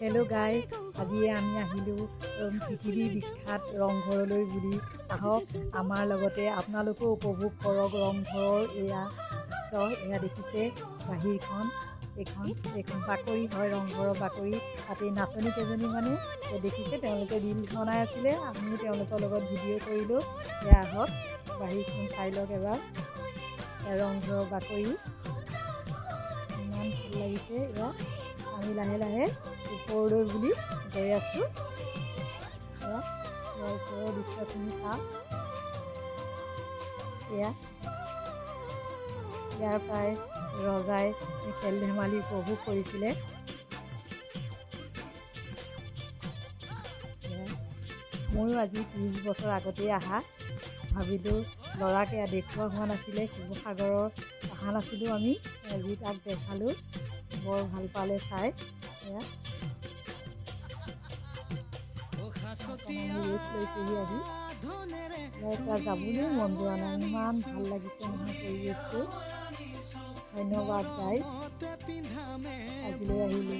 Hello' guys, আজি আমি আহিলোঁ পৃথিৱীৰ বিখ্যাত ৰংঘৰলৈ বুলি। আহক আমাৰ লগতে আপোনালোকেও উপভোগ কৰক ৰংঘৰৰ এয়া দৃশ্য। এয়া দেখিছে বাহিৰখন, এইখন বাকৰি হয়, ৰংঘৰৰ বাকৰি। তাতে নাচনী কেইজনীমানে দেখিছে, তেওঁলোকে ৰীল বনাই আছিলে, আমিও তেওঁলোকৰ লগত ভিডিঅ' কৰিলোঁ। এয়া আহক বাহিৰখন চাই লওক এবাৰ। ৰংঘৰৰ বাকৰি ইমান ভাল লাগিছে। এয়া আমি লাহে লাহে ওপৰলৈ বুলি গৈ আছোঁ। এয়া ওপৰৰ দৃশ্যখিনি চাওক। এয়া ইয়াৰ পৰাই ৰজাই খেল ধেমালি উপভোগ কৰিছিলে। ময়ো আজি 30 বছৰ আগতেই অহা, ভাবিলোঁ ল'ৰাক দেখুওৱা হোৱা নাছিলে, শিৱসাগৰৰ অহা নাছিলোঁ আমি। আজি তাক দেখালোঁ, বৰ ভাল পালে চাই। এয়া ৰেষ্ট লৈছেহি আহি। ইয়াৰ পৰা যাবলৈ মন যোৱা নাই, ইমান ভাল লাগিছে নহয় পৰিৱেশটো। ধন্যবাদ গাইজ, আজিলৈ আহিলোঁ।